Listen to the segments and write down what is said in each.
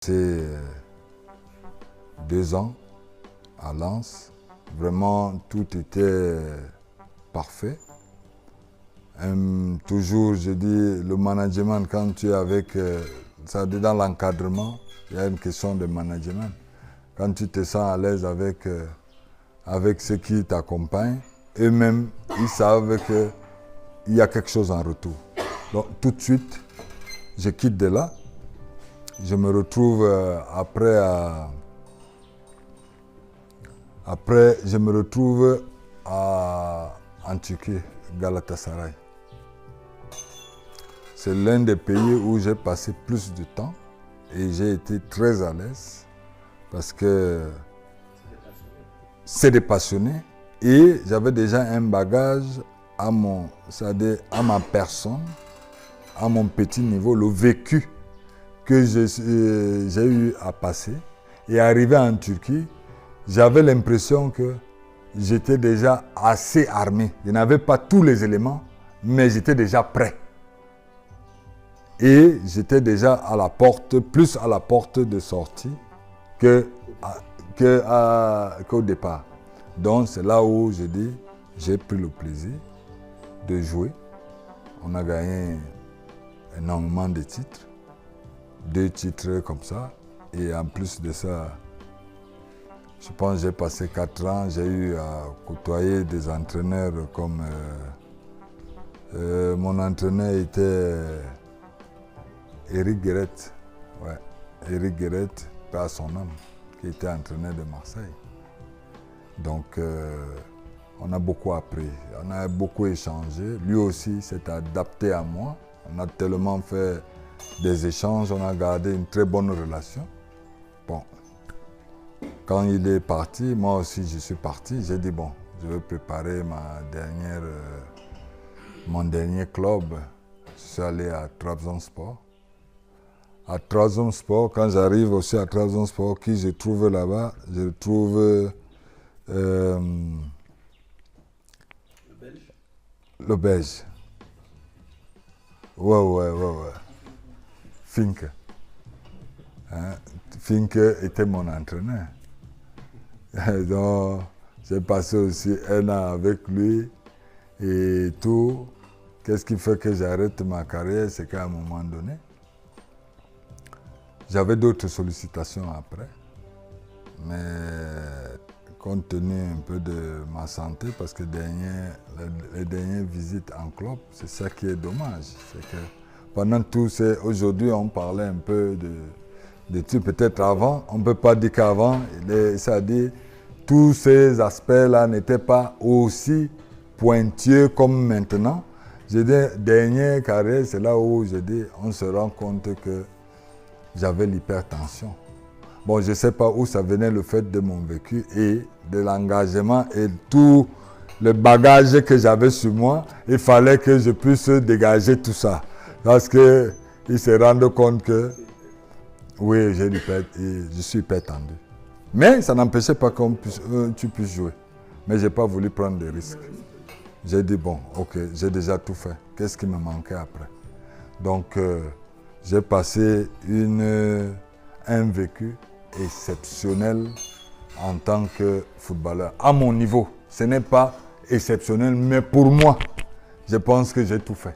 C'est 2 ans à Lens. Vraiment, tout était parfait. Toujours, je dis, le management, quand tu es avec, ça dit dans l'encadrement, il y a une question de management. Quand tu te sens à l'aise avec ceux qui t'accompagnent, eux-mêmes, ils savent qu'il y a quelque chose en retour. Donc, tout de suite, je quitte de là. Je me retrouve après, je me retrouve en Turquie, Galatasaray. C'est l'un des pays où j'ai passé plus de temps et j'ai été très à l'aise parce que c'est des passionnés et j'avais déjà un bagage à ma personne, à mon petit niveau, le vécu que j'ai eu à passer. Et arrivé en Turquie, j'avais l'impression que j'étais déjà assez armé. Je n'avais pas tous les éléments, mais j'étais déjà prêt. Et j'étais déjà à la porte, plus à la porte de sortie qu'au départ. Donc c'est là où j'ai pris le plaisir de jouer. On a gagné énormément de titres. 2 titres comme ça. Et en plus de ça, je pense que j'ai passé 4 ans, j'ai eu à côtoyer des entraîneurs comme... mon entraîneur était Eric Guéret. Ouais, Eric Guéret, pas son nom, qui était entraîneur de Marseille. Donc, on a beaucoup appris, on a beaucoup échangé. Lui aussi s'est adapté à moi. On a tellement fait des échanges, on a gardé une très bonne relation. Bon, quand il est parti, moi aussi je suis parti. J'ai dit bon, je vais préparer mon dernier club. Je suis allé à Trabzonspor. À Trabzonspor, quand j'arrive aussi à Trabzonspor, qui je trouve là-bas, je trouve le Belge. Ouais. Fink. Hein? Fink était mon entraîneur. Donc, j'ai passé aussi 1 an avec lui et tout. Qu'est-ce qui fait que j'arrête ma carrière? C'est qu'à un moment donné, j'avais d'autres sollicitations après. Mais compte tenu un peu de ma santé, parce que les dernières visites en club, c'est ça qui est dommage. C'est que pendant tout aujourd'hui, on parlait un peu de tout. Peut-être avant, on ne peut pas dire qu'avant, c'est-à-dire tous ces aspects-là n'étaient pas aussi pointueux comme maintenant. J'ai dit, dernière carrière, c'est là où on se rend compte que j'avais l'hypertension. Bon, je ne sais pas où ça venait le fait de mon vécu et de l'engagement et tout le bagage que j'avais sur moi. Il fallait que je puisse dégager tout ça. Parce qu'il s'est rendu compte que, oui, je suis hyper tendu. Mais ça n'empêchait pas que tu puisses jouer. Mais je n'ai pas voulu prendre de risques. J'ai dit, bon, ok, j'ai déjà tout fait. Qu'est-ce qui me manquait après? Donc, j'ai passé un vécu exceptionnel en tant que footballeur. À mon niveau, ce n'est pas exceptionnel, mais pour moi, je pense que j'ai tout fait.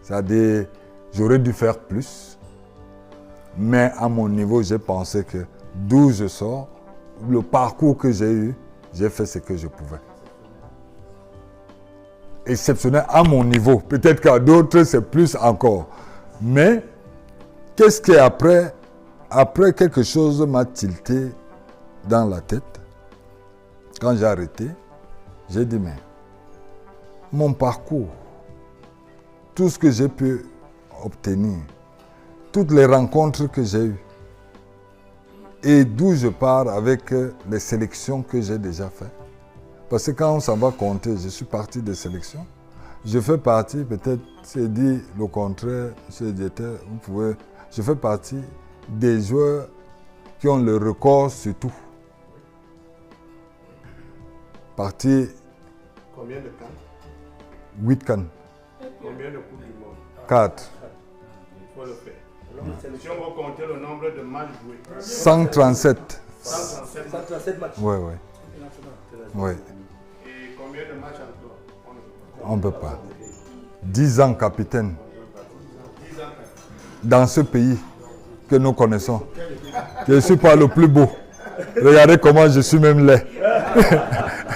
C'est-à-dire, j'aurais dû faire plus, mais à mon niveau, j'ai pensé que d'où je sors, le parcours que j'ai eu, j'ai fait ce que je pouvais. Exceptionnel à mon niveau. Peut-être qu'à d'autres, c'est plus encore. Mais, qu'est-ce qui est après? Après, quelque chose m'a tilté dans la tête. Quand j'ai arrêté, j'ai dit, mais mon parcours, tout ce que j'ai pu obtenir, toutes les rencontres que j'ai eues, et d'où je pars avec les sélections que j'ai déjà faites. Parce que quand on s'en va compter, je suis parti des sélections. Je fais partie, peut-être, c'est dit le contraire, je fais partie des joueurs qui ont le record sur tout. Parti. Combien de CAN? 8 CAN. Combien de Coupes du Monde? 4. Il faut le faire. Si on veut compter le nombre de matchs joués. 137. 137 matchs. Oui, oui. Oui. Et combien de matchs en club? On ne peut pas. 10 ans capitaine 10 ans. dans ce pays que nous connaissons. Je ne suis pas le plus beau. Regardez comment je suis même laid.